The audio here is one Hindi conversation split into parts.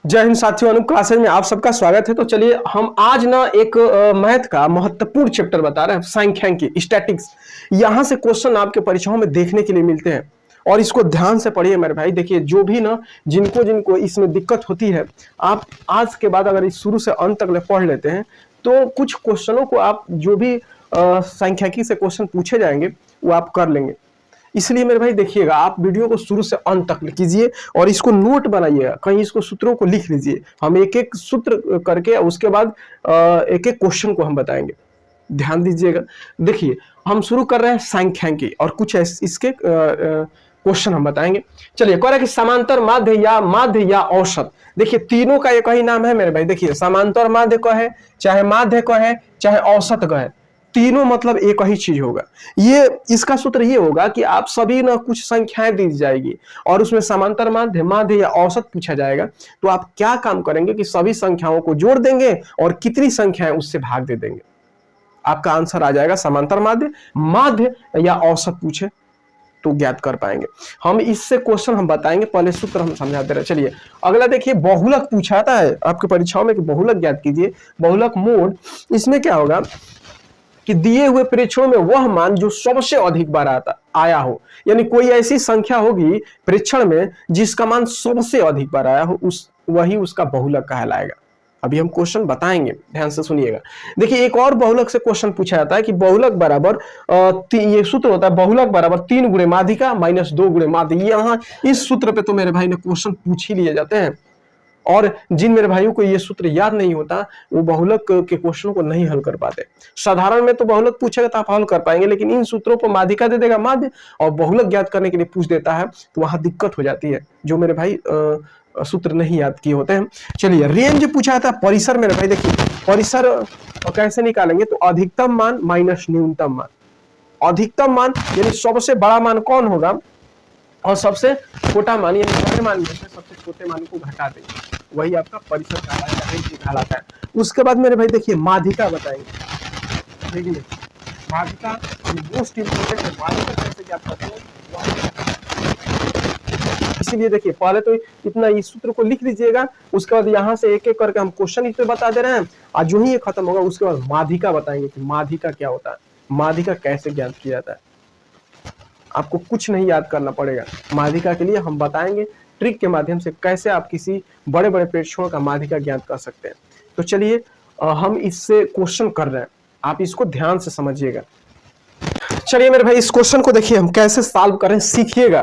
जय हिंद साथियों, अनूप क्लासेज में आप सबका स्वागत है। तो चलिए हम आज ना एक मैथ का महत्वपूर्ण चैप्टर बता रहे हैं, सांख्यिकी, स्टैटिक्स। यहाँ से क्वेश्चन आपके परीक्षाओं में देखने के लिए मिलते हैं और इसको ध्यान से पढ़िए मेरे भाई। देखिए जो भी ना जिनको जिनको इसमें दिक्कत होती है, आप आज के बाद अगर इस शुरू से अंत तक पढ़ लेते हैं तो कुछ क्वेश्चनों को आप जो भी सांख्यिकी से क्वेश्चन पूछे जाएंगे वो आप कर लेंगे। इसलिए मेरे भाई देखिएगा, आप वीडियो को शुरू से अंत तक कीजिए और इसको नोट बनाइएगा, कहीं इसको सूत्रों को लिख लीजिए। हम एक एक सूत्र करके उसके बाद एक एक क्वेश्चन को हम बताएंगे, ध्यान दीजिएगा। देखिए हम शुरू कर रहे हैं सांख्यिकी और कुछ इसके क्वेश्चन हम बताएंगे। चलिए कह रहा है कि समांतर माध्य या औसत। देखिए तीनों का एक ही नाम है मेरे भाई। देखिए समांतर माध्य का है, चाहे माध्य का है, चाहे औसत का है, तीनों मतलब एक ही चीज होगा। ये इसका सूत्र ये होगा कि आप सभी ना कुछ संख्याएं दी जाएगी और उसमें समांतर माध्य या औसत पूछा जाएगा। तो आप क्या काम करेंगे कि सभी संख्याओं को जोड़ देंगे और कितनी संख्याएं उससे भाग दे देंगे। आपका आंसर आ जाएगा समांतर माध्य या औसत पूछे तो ज्ञात कर पाएंगे। हम इससे क्वेश्चन हम बताएंगे, पहले सूत्र हम समझा दे रहे। चलिए अगला देखिए, बहुलक पूछाता है आपके परीक्षाओं में कि बहुलक ज्ञात कीजिए। बहुलक मोड, इसमें क्या होगा कि दिए हुए प्रेक्षणों में वह मान जो सबसे अधिक बार आया हो, यानी कोई ऐसी संख्या होगी प्रेक्षण में जिसका मान सबसे अधिक बार आया हो, वही उसका बहुलक कहलाएगा। अभी हम क्वेश्चन बताएंगे, ध्यान से सुनिएगा। देखिए एक और बहुलक से क्वेश्चन पूछा जाता है कि बहुलक बराबर ये सूत्र होता है, बहुलक बराबर 3 गुणे माध्यिका माइनस 2 गुणे माध्य। यहाँ इस सूत्र पे तो मेरे भाई ने क्वेश्चन पूछ ही लिए जाते हैं और जिन मेरे भाइयों को ये सूत्र याद नहीं होता वो बहुलक के क्वेश्चनों को नहीं हल कर पाते। साधारण में तो बहुलक पूछेगा तो आप हल कर पाएंगे, लेकिन इन सूत्रों पर माध्यिका दे देगा माध्य और बहुलक ज्ञात करने के लिए पूछ देता है तो वहां दिक्कत हो जाती है, जो मेरे भाई सूत्र नहीं याद किए होते हैं। चलिए रेंज पूछा था, परिसर मेरे भाई। देखिए परिसर कैसे निकालेंगे, तो अधिकतम मान माइनस न्यूनतम मान। अधिकतम मान यानी सबसे बड़ा मान कौन होगा और सबसे छोटा मान यानी बड़े मान में से सबसे छोटे मान को घटा देंगे, वही आपका परिसर कहलाता है। उसके बाद मेरे भाई देखिए माध्यिका बताएंगे। देखिए माध्यिका मोस्ट इंपोर्टेंट है। माध्यिका कैसे ज्ञात करते हैं, इसीलिए देखिए पहले तो इतना इस सूत्र को लिख लीजिएगा, उसके बाद यहाँ से एक एक करके हम क्वेश्चन इस पे बता दे रहे हैं और जो ही ये खत्म होगा उसके बाद माध्यिका बताएंगे कि माध्यिका क्या होता है, माध्यिका कैसे ज्ञात किया जाता है। आपको कुछ नहीं याद करना पड़ेगा, माध्यिका के लिए हम बताएंगे ट्रिक के माध्यम से कैसे आप किसी बड़े बड़े प्रेक्षणों का माध्यिका ज्ञात कर सकते हैं। तो चलिए हम इससे क्वेश्चन कर रहे हैं, आप इसको ध्यान से समझिएगा। चलिए मेरे भाई इस क्वेश्चन को देखिए हम कैसे सॉल्व करें, सीखिएगा।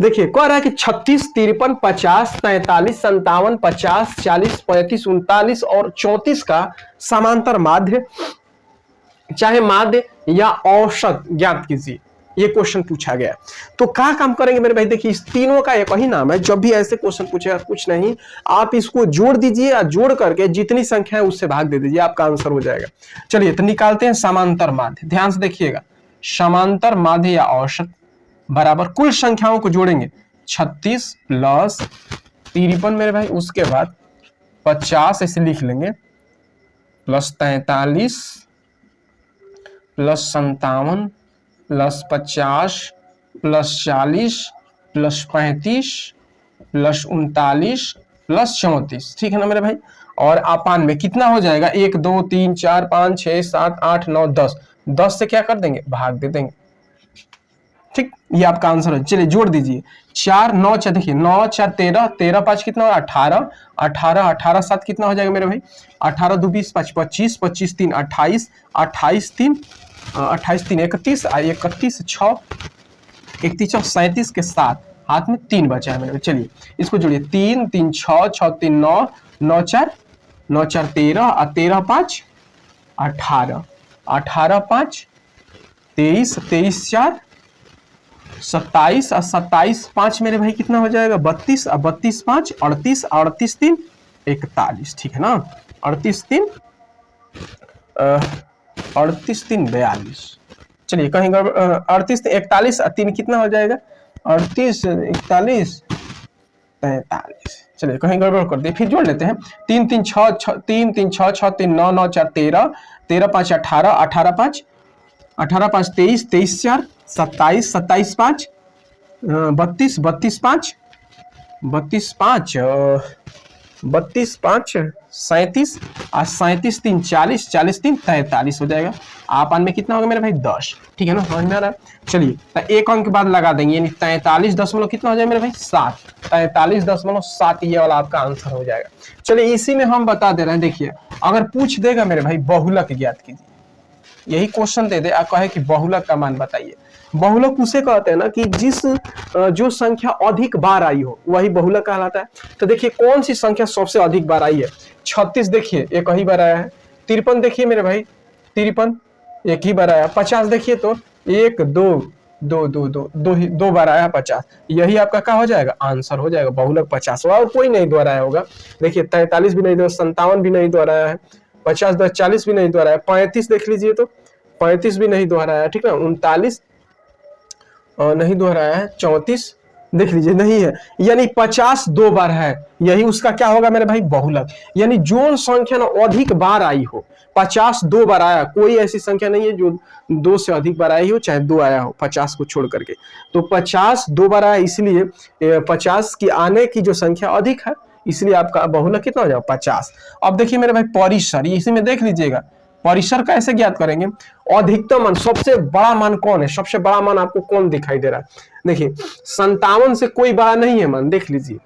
देखिए कह रहा है कि 36, 53, 50, 43, 57, 50, 40, 35, 39 और 34 का समांतर माध्य चाहे माध्य या औसत ज्ञात कीजिए। ये क्वेश्चन पूछा गया तो क्या काम करेंगे मेरे भाई। देखिए इस तीनों का एक ही नाम है। जब भी ऐसे क्वेश्चन पूछेगा कुछ नहीं, आप इसको जोड़ दीजिए और जोड़ करके जितनी संख्या है उससे भाग दे दीजिए, आपका आंसर हो जाएगा। चलिए तो निकालते हैं समांतर माध्य। ध्यान से देखिएगा, समांतर माध्य या औसत बराबर कुल संख्याओं को जोड़ेंगे 36 प्लस 53 मेरे भाई, उसके बाद 50 ऐसे लिख लेंगे, plus 43 plus 57 plus 50 plus 40 plus 35 plus 39 plus 34। ठीक है ना मेरे भाई। और अपान में कितना हो जाएगा, 1 2 3 4 5 6 7 8 9 10। 10 से क्या कर देंगे, भाग दे देंगे। ठीक, ये आपका आंसर है। चलिए जोड़ दीजिए, 4 9 4, देखिए 9 4 13, 13 5 कितना होगा 18, 18 18 7 कितना हो जाएगा मेरे भाई, 18 2 20 5 25, 25 3 28, 28 3 28 3 31, 31 6 31 37 के साथ हाथ में 3 बचा है मेरे भाई। चलिए इसको जोड़िए, 3 3 6 6 3 9 9 4 9 4 13 और 13 5 18, 18 5 23, 23 4 27 और 27 5 मेरे भाई कितना हो जाएगा 32 और 32 5 38, 38 3 41। ठीक है ना, 38 3 42। चलिए कहीं 38 41 3 कितना हो जाएगा 38 41 43। चलिए कहीं गड़बड़ कर दिए, फिर जोड़ लेते हैं। 3 3 6 3 3 6 6 3 9 9 4 13, 13 5 18, 18 5 18 5 23, 23 4 27, 27 5 32, 32 5 32 5 32 5 37 और 37 3 40, 40 3 43 हो जाएगा। आपन में कितना होगा मेरे भाई 10। ठीक है ना, समझ में आ रहा है। चलिए तो एक अंक के बाद लगा देंगे, यानी 43 दशमलव कितना हो जाएगा मेरे भाई 7, 43.7 ये वाला आपका आंसर हो जाएगा। चलिए इसी में हम बता दे रहे हैं, देखिए अगर पूछ देगा मेरे भाई बहुलक ज्ञात कीजिए, यही क्वेश्चन दे दे और कहे कि बहुलक का मान बताइए। बहुलक उसे कहते हैं ना कि जिस जो संख्या अधिक बार आई हो वही बहुलक कहलाता है। तो देखिए कौन सी संख्या सबसे अधिक बार आई है। 36 देखिए एक ही बार आया है। 53 देखिए मेरे भाई 53 एक ही बार आया। 50 देखिए तो 1 2 2 2 2 दो बार आया 50, यही आपका क्या हो जाएगा आंसर हो जाएगा बहुलक 50। और कोई नहीं दोहराया होगा। देखिए 43 भी नहीं दोहराया, 57 भी नहीं दोहराया है, 50 10 40 भी नहीं दोहराया, 35 देख लीजिए तो 35 भी नहीं दोहराया, ठीक है, 39 नहीं दोहराया है, 34 देख लीजिए नहीं है, यानी 50 दो बार है, यही उसका क्या होगा मेरे भाई बहुलक। यानी जो संख्या ना अधिक बार आई हो, 50 दो बार आया, कोई ऐसी संख्या नहीं है जो 2 से अधिक बार आई हो, चाहे 2 आया हो 50 को छोड़ करके। तो 50 दो बार आया, इसलिए 50 की आने की जो संख्या अधिक है, इसलिए आपका बहुलक कितना हो जाएगा 50। अब देखिए मेरे भाई परिसर, इसी में देख लीजिएगा परिसर कैसे ज्ञात करेंगे। अधिकतम मान, सबसे बड़ा मान कौन है, सबसे बड़ा मान आपको कौन दिखाई दे रहा है। देखिए 57 से कोई बड़ा नहीं है मान, देख लीजिए,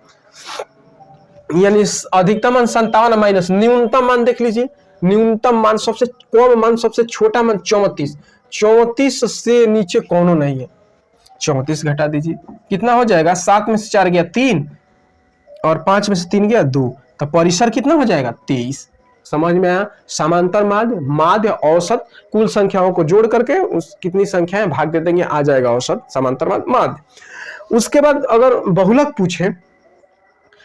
यानी अधिकतम मान 57 माइनस न्यूनतम मान देख लीजिए, न्यूनतम मान सबसे कम मान, सबसे छोटा मान 34, 34 से नीचे कौनो नहीं है। 34 घटा दीजिए कितना हो जाएगा, 7 में से 4 गया 3 और 5 में से 3 गया 2, तो परिसर कितना हो जाएगा 23। समझ में आया। समांतर माध्य, माध्य, औसत, कुल संख्याओं को जोड़ करके उस कितनी संख्याएं भाग दे देंगे, आ जाएगा औसत, समांतर माध्य, माध्य। उसके बाद अगर बहुलक पूछे,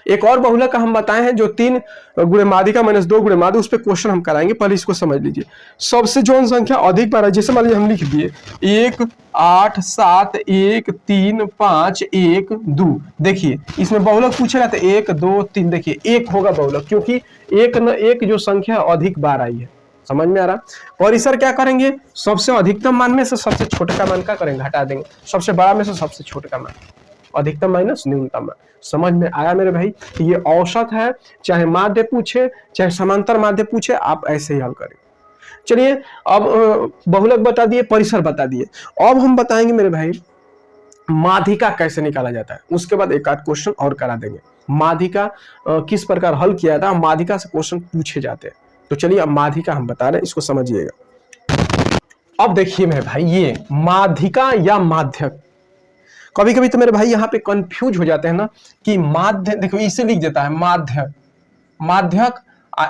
एक और बहुलक का हम बताए हैं जो 3 गुणे माध्यिका माइनस 2 गुणे माध्य, उस पर क्वेश्चन हम कराएंगे, पहले इसको समझ लीजिए। सबसे जो संख्या अधिक बार है, जैसे मान लीजिए हम लिख दिए 1 8 7 1 3 5 1 2, देखिए इसमें बहुलक पूछेगा तो 1 2 3, देखिए 1 होगा बहुलक, क्योंकि एक न एक जो संख्या अधिक बार आई है। समझ में आ रहा। परिसर क्या करेंगे, सबसे अधिकतम मान में से सबसे छोटे का मान क्या करेंगे, हटा देंगे, सबसे बड़ा में से सबसे छोटे का मान, अधिकतम माइनस न्यूनतम। समझ में आया मेरे भाई। ये औसत है, चाहे माध्य पूछे चाहे समांतर माध्य पूछे, आप ऐसे ही हल करें। चलिए अब बहुलक बता दिए, परिसर बता दिए, अब हम बताएंगे मेरे भाई माध्यिका कैसे निकाला जाता है। उसके बाद एक आध क्वेश्चन और करा देंगे, माध्यिका किस प्रकार हल किया था, माध्यिका से क्वेश्चन पूछे जाते हैं। तो चलिए अब माध्यिका हम बता रहे हैं, इसको समझिएगा। अब देखिए मेरे भाई ये माध्यिका या माध्यक, कभी कभी तो मेरे भाई यहाँ पे कंफ्यूज हो जाते हैं ना कि माध्य, देखो इसे लिख देता है माध्यक, माध्यक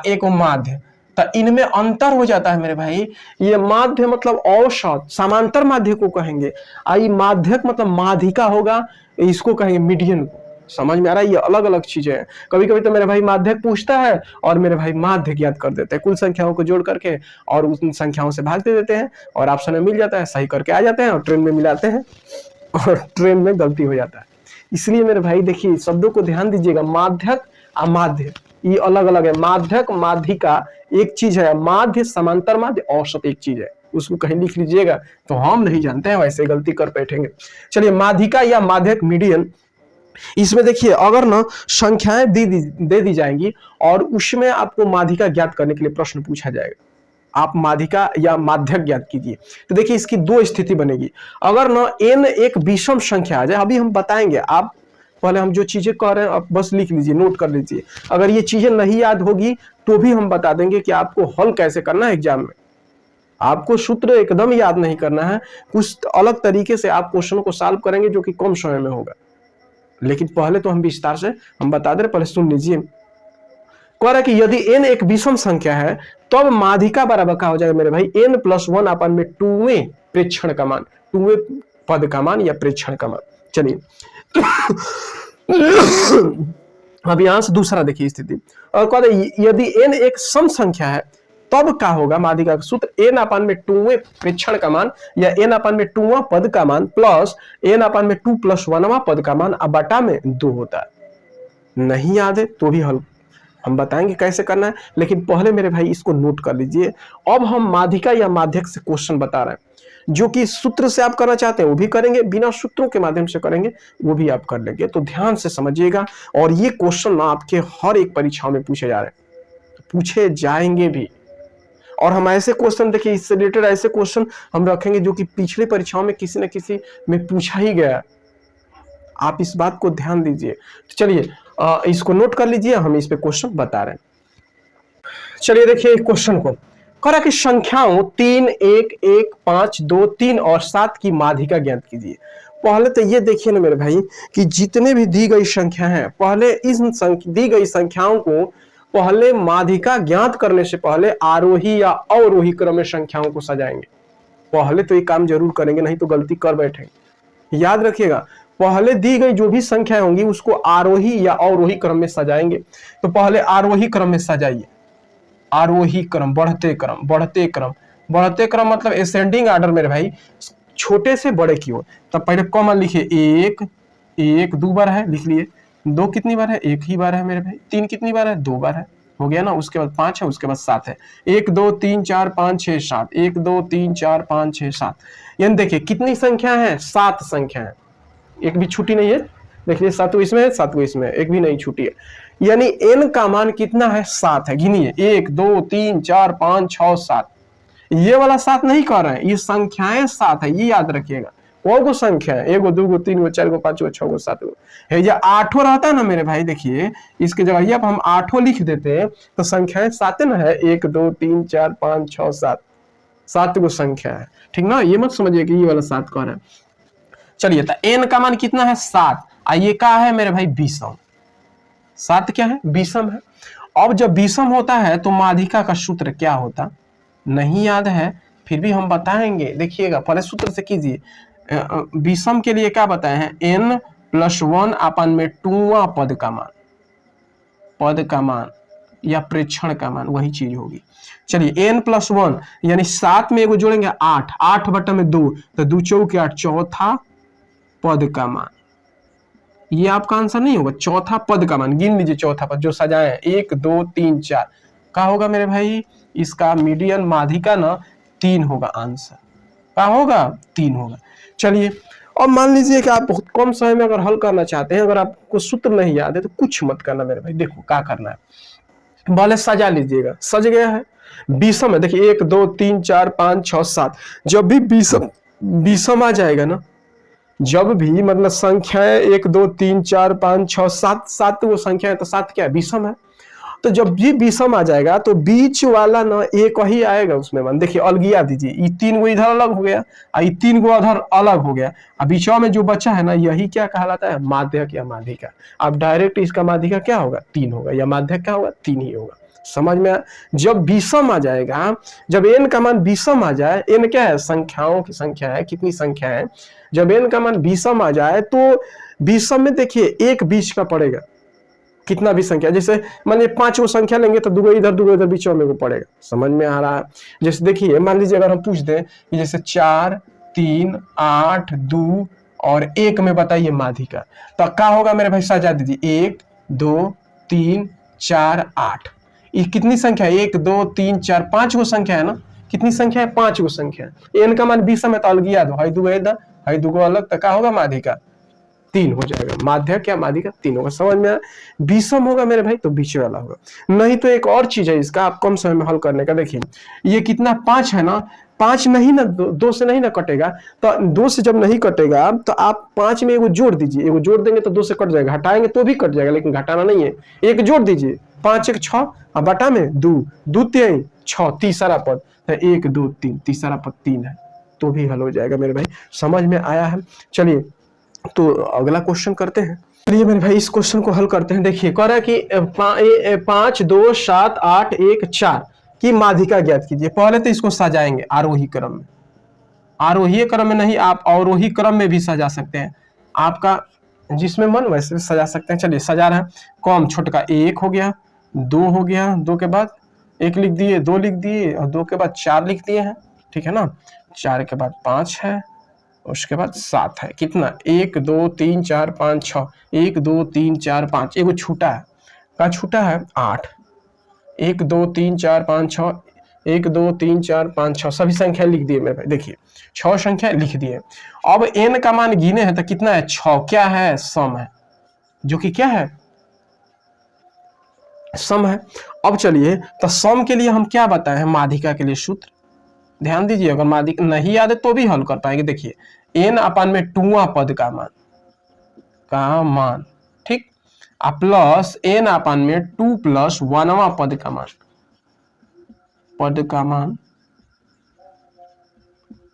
एक माध्य, तो इनमें अंतर हो जाता है मेरे भाई। ये माध्य मतलब औसत, समांतर माध्य को कहेंगे, आई माध्यक मतलब माध्यिका होगा, इसको कहेंगे मीडियन को। समझ में आ रहा है, ये अलग अलग चीजें हैं। कभी कभी तो मेरे भाई माध्यक पूछता है और मेरे भाई माध्य ज्ञात कर देते हैं, कुल संख्याओं को जोड़ करके और उन संख्याओं से भाग दे देते हैं और ऑप्शन में मिल जाता है, सही करके आ जाते हैं और ट्रेन में मिलाते हैं और ट्रेन में गलती हो जाता है। इसलिए मेरे भाई देखिए शब्दों को ध्यान दीजिएगा, माध्यक अमाध्य ये अलग अलग है। माध्यक माध्यिका एक चीज है, माध्य समांतर माध्य औसत एक चीज है, उसको कहीं लिख लीजिएगा, तो हम नहीं जानते हैं वैसे गलती कर बैठेंगे। चलिए माध्यिका या माध्यक मीडियन, इसमें देखिए अगर ना संख्याएं दे दी जाएंगी और उसमें आपको माध्यिका ज्ञात करने के लिए प्रश्न पूछा जाएगा, आप माध्यिका या माध्यक ज्ञात कीजिए। तो देखिए इसकी दो स्थिति बनेगी, अगर ना n एक विषम संख्या आ जाए, अभी हम बताएंगे, आप पहले हम जो चीजें कह रहे हैं आप बस लिख लीजिए, नोट कर लीजिए। अगर ये चीजें नहीं याद होगी तो भी हम बता देंगे कि आपको हल कैसे करना है एग्जाम में। आपको सूत्र एकदम याद नहीं करना है, कुछ अलग तरीके से आप क्वेश्चन को सॉल्व करेंगे जो कि कम समय में होगा। लेकिन पहले तो हम विस्तार से हम बता दे रहे, पहले सुन लीजिए। कह रहा है कि यदि n एक विषम संख्या है तब माध्यिका बराबर क्या हो जाएगा मेरे भाई, n+1 अपन में 2वें प्रेक्षण का मान, 2वें पद का मान या प्रेक्षण का मान। चलिए अब यहां से दूसरा देखिए स्थिति, और कह रहे यदि n एक सम संख्या है तब क्या होगा, माध्यिका का सूत्र n अपन में 2वें प्रेक्षण का मान या n अपन में 2वां पद का मान प्लस n अपन में 2+1वां पद का मान अब बटा में 2 होता है। नहीं याद है तो भी हल हम बताएंगे कैसे करना है, लेकिन पहले मेरे भाई इसको नोट कर लीजिए। अब हम माध्यिका या माध्यक से क्वेश्चन बता रहे हैं। जो कि सूत्र से आप करना चाहते हैं वो भी करेंगे, बिना सूत्रों के माध्यम से करेंगे वो भी आप कर लेंगे। तो ध्यान से समझिएगा, और ये क्वेश्चन ना आपके हर एक परीक्षाओं में पूछे जा रहे हैं, पूछे जाएंगे भी। और हम ऐसे क्वेश्चन देखिए, इससे रिलेटेड ऐसे क्वेश्चन हम रखेंगे जो कि पिछले परीक्षाओं में किसी न किसी में पूछा ही गया। आप इस बात को ध्यान दीजिए। तो चलिए इसको नोट कर लीजिए, हम इस पे क्वेश्चन बता रहे हैं। चलिए देखिए क्वेश्चन को, करा कि संख्याओं 3, 1, 1, 5, 2, 3 और 7 की माध्यिका ज्ञात कीजिए। पहले तो ये देखिए ना मेरे भाई कि जितने भी दी गई संख्या हैं, पहले इस दी गई संख्याओं को पहले माध्यिका ज्ञात करने से पहले आरोही या अवरोही क्रम में संख्याओं को सजाएंगे। पहले तो ये काम जरूर करेंगे, नहीं तो गलती कर बैठेंगे। याद रखिएगा, पहले दी गई जो भी संख्याएं होंगी उसको आरोही या अवरोही क्रम में सजाएंगे। तो पहले आरोही क्रम में सजाइए। आरोही क्रम, बढ़ते क्रम, बढ़ते क्रम, बढ़ते क्रम मतलब असेंडिंग ऑर्डर मेरे भाई, छोटे से बड़े की ओर। तब पहले कॉमन लिखिए, 1, 1 2 बार है, लिख लिए। 2 कितनी बार है? 1 ही बार है मेरे भाई। 3 कितनी बार है? 2 बार है, हो गया ना। उसके बाद 5 है, उसके बाद 7 है। 1 2 3 4 5 6 7, 1 2 3 4 5 6 7। यानी देखिए कितनी संख्या है? 7 संख्या है, एक भी छुट्टी नहीं है। देखिए 7 इसमें है, 7 इसमें है, एक भी नहीं छुट्टी है। यानी n का मान कितना है? 7 है। गिनिए, 1 2 3 4 5 6 7। ये वाला 7 नहीं कह रहे हैं, ये संख्याएं 7 है, ये याद रखिएगा। कौन को संख्या है? 1 2 3 4 5 6 7 है। ये 8 रहता है ना मेरे भाई, देखिए इसके जगह ये हम 8 लिख देते हैं तो संख्याएं 7 ना है। 1 2 3 4 5 6 7, 7 को संख्या है, ठीक ना। ये मत समझिए कि ये वाला 7 कह रहे हैं। चलिए तो n का मान कितना है? 7। ये क्या है मेरे भाई? विषम। 7 क्या है? विषम है। अब जब विषम होता है तो माध्यिका का सूत्र क्या होता? नहीं याद है, फिर भी हम बताएंगे। देखिएगा पहले सूत्र से कीजिए। विषम के लिए क्या बताए हैं? n + 1 अपन में 2वां पद का मान, पद का मान या प्रेक्षण का मान वही चीज होगी। चलिए n + 1 यानी 7 में एगो जोड़ेंगे 8, 8/2 तो 2 चौके 8, चौथा पद का मान। ये आपका आंसर नहीं होगा, चौथा पद का मान। गिन लीजिए चौथा पद जो सजाए, 1 2 3 4 क्या होगा मेरे भाई? इसका मीडियन माध्यिका ना 3 होगा आंसर। क्या होगा? 3 होगा। चलिए अब मान लीजिए कि आप बहुत कम समय में अगर हल करना चाहते हैं, अगर आपको सूत्र नहीं याद है तो कुछ मत करना मेरे भाई। देखो क्या करना है, भले सजा लीजिएगा। सज गया है, विषम है। देखिए 1 2 3 4 5 6 7, जब भी विषम आ जाएगा ना, जब भी मतलब संख्याएं 1 2 3 4 5 6 7, 7 वो संख्या है तो 7 क्या है? विषम है। तो जब भी विषम आ जाएगा तो बीच वाला ना एक ही आएगा उसमें मान। देखिए अलगिया दीजिए, ये 3 गो इधर अलग हो गया और ये 3 गो उधर अलग हो गया, अब बीचवा में जो बचा है ना यही क्या कहलाता है? माध्यक या माध्यिका। अब डायरेक्ट इसका माध्यिका क्या होगा? 3 होगा, या माध्यक क्या होगा? 3 ही होगा। समझ में? जब विषम आ जाएगा, जब n का मान विषम आ जाए, n क्या है? संख्याओं की संख्या है, कितनी संख्या है। जब n का मान विषम आ जाए तो विषम में देखिए एक बीच का पड़ेगा, कितना भी संख्या। जैसे मान लीजिए 5 को संख्या लेंगे तो 2 इधर 2 इधर बीच में को पड़ेगा। समझ में आ रहा है? जैसे देखिए मान लीजिए अगर हम पूछ दें कि जैसे 4 3 8 2 और 1 में बताइए माध्यिका, तो क्या होगा मेरे भाई? सजा दीजिए, 1 2 3 4 8। ये कितनी संख्या है? 1 2 3 4 5 को संख्या है ना। कितनी संख्या है? 5 को संख्या है। n का मान विषम है तो अलगिया दो, हाई 2 इधर हाई 2 अलग, तो क्या होगा? माध्यिका 3 हो जाएगा। माध्यक या माध्यिका 3 होगा। समझ में आया? विषम होगा मेरे भाई तो बीच वाला होगा। नहीं तो एक और चीज है इसका, आप कम समय में हल करने का। देखिए ये कितना 5 है ना, 5 नहीं ना 2 से नहीं ना कटेगा, तो 2 से जब नहीं कटेगा तो आप 5 में एगो जोड़ दीजिए। एगो जोड़ देंगे तो 2 से कट जाएगा, हटाएंगे तो भी कट जाएगा, लेकिन घटाना नहीं है। एक जोड़ दीजिए, 5 1 6 और बटा में 2 2 3 6, तीसरा पद 1 2 3, तीसरा पद 3 है, तो भी हल हो जाएगा मेरे भाई। समझ में आया है? चलिए तो अगला क्वेश्चन करते हैं। चलिए मेरे भाई इस क्वेश्चन को हल करते हैं। देखिए कह रहा है कि 5 2 7 8 1 4 की माध्यिका ज्ञात कीजिए। पहले तो इसको सजाएंगे आरोही क्रम में, आरोही क्रम में नहीं, आप अवरोही क्रम में भी सजा सकते हैं, आपका जिसमें मन वैसे सजा सकते हैं। चलिए सजा रहे हैं। कम छोटका 1 हो गया, 2 हो गया, 2 के बाद 1 लिख दिए, 2 लिख दिए और 2 के बाद 4 लिख दिए हैं, ठीक है ना। 4 के बाद 5 है, उसके बाद 7 है। कितना? 1 2 3 4 5 6, 1 2 3 4 5, एगो छूटा है। क्या छूटा है? 8। 1 2 3 4 5 6, 1 2 3 4 5 6 सभी संख्या लिख दिए मेरे भाई। देखिए 6 संख्या लिख दिए। अब n का मान गिने हैं तो कितना है 6, क्या है सम है, जो कि क्या है सम है। अब चलिए तो सम के लिए हम क्या बताए हैं, माध्यिका के लिए सूत्र ध्यान दीजिए, अगर माध्यिका नहीं याद है तो भी हल कर पाएंगे। देखिए n अपन में 2वां पद का मान ठीक, प्लस n अपन में 2 + 1वां पद का मान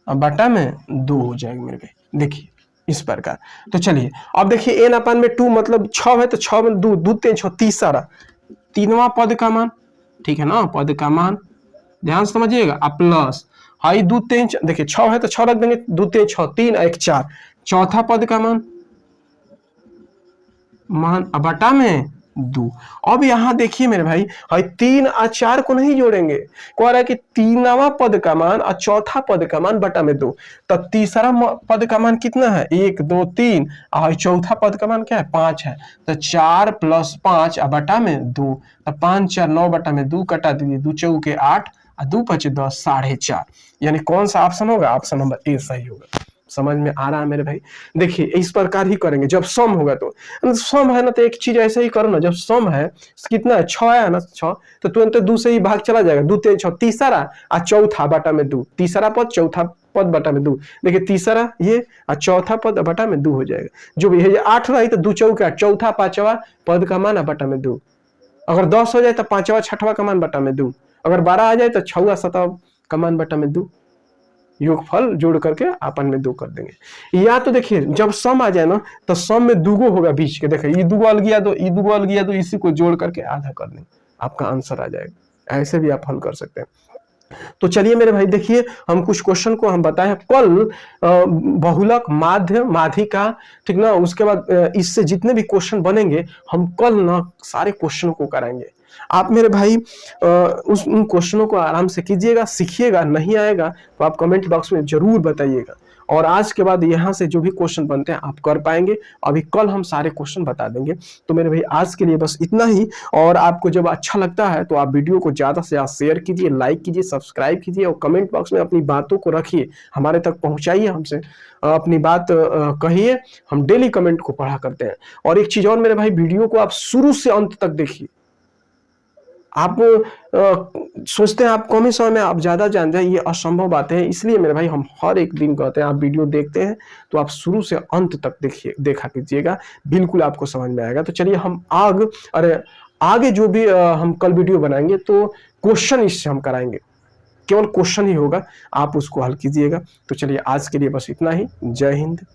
अब बटा में 2 हो जाएगा मेरे भाई। देखिए इस प्रकार। तो चलिए अब देखिए n अपन में 2 मतलब 6 है तो 6 में 2 2 3 6 तीसरा 3वां पद का मान, ठीक है ना, पद का मान ध्यान से समझिएगा। प्लस हाई 2 3 देखिए 6 है तो 6 रख देंगे, 2 3 6 3 1 4 चौथा पद का मान बटा में 2। अब यहां देखिए मेरे भाई, हाई 3 और 4 को नहीं जोड़ेंगे, कह रहा है कि 3वां पद का मान और चौथा पद का मान बटा में 2, तब तीसरा पद का मान कितना है 1 2 3 और चौथा पद का मान क्या है 5 है, तो 4 + 5 बटा में 2, तो 5 4 9 बटा में 2 कटा दीजिए, 2 चौके 8 और 2 5 10 4.5, यानी कौन सा ऑप्शन होगा, ऑप्शन नंबर ए सही होगा। समझ में आ रहा है मेरे भाई। देखिए इस प्रकार ही करेंगे जब सम होगा, तो सम है ना तो एक चीज ऐसे ही करो ना, जब सम है कितना है 6 है ना 6, तो तुरंत 2 से ही भाग चला जाएगा, 2 3 6 तीसरा और चौथा बटा में 2, तीसरा पद चौथा पद बटा में 2, देखिए तीसरा ये और चौथा पद बटा में 2 हो जाएगा। जो भी है ये 8 रही तो 2 चौका चौथा पांचवा पद का मान बटा में 2, अगर 10 हो जाए तो पांचवा छठवा का मान बटा में 2, अगर 12 आ जाए तो 6वां 7वां का मान बटा में 2, योगफल जोड़ करके आपन में 2 कर देंगे। या तो देखिए जब सम आ जाए ना तो सम में दुगो होगा बीच के, देखिए ये दुगो अलग गया तो ये दुगो अलग गया तो इसी को जोड़ करके आधा कर देंगे, आपका आंसर आ जाएगा। ऐसे भी आप हल कर सकते हैं। तो चलिए मेरे भाई देखिए हम कुछ क्वेश्चन को हम बताए कल बहुलक माध्य माध्यिका, ठीक ना, उसके बाद इससे जितने भी क्वेश्चन बनेंगे हम कल ना सारे क्वेश्चन को कराएंगे। आप मेरे भाई उन क्वेश्चनों को आराम से कीजिएगा, सीखिएगा, नहीं आएगा तो आप कमेंट बॉक्स में जरूर बताइएगा। और आज के बाद यहाँ से जो भी क्वेश्चन बनते हैं आप कर पाएंगे, अभी कल हम सारे क्वेश्चन बता देंगे। तो मेरे भाई आज के लिए बस इतना ही, और आपको जब अच्छा लगता है तो आप वीडियो को ज्यादा से ज्यादा शेयर कीजिए, लाइक कीजिए, सब्सक्राइब कीजिए और कमेंट बॉक्स में अपनी बातों को रखिए, हमारे तक पहुंचाइए, हमसे अपनी बात कहिए, हम डेली कमेंट को पढ़ा करते हैं। और एक चीज और मेरे भाई, वीडियो को आप शुरू से अंत तक देखिए। आप सोचते हैं आप कम ही समय में आप ज्यादा जान जाए, ये असंभव बात है। इसलिए मेरे भाई हम हर एक दिन कहते हैं आप वीडियो देखते हैं तो आप शुरू से अंत तक देखिए, देखा कीजिएगा, बिल्कुल आपको समझ में आएगा। तो चलिए हम आगे जो भी हम कल वीडियो बनाएंगे तो क्वेश्चन इससे हम कराएंगे, केवल क्वेश्चन ही होगा, आप उसको हल कीजिएगा। तो चलिए आज के लिए बस इतना ही। जय हिंद।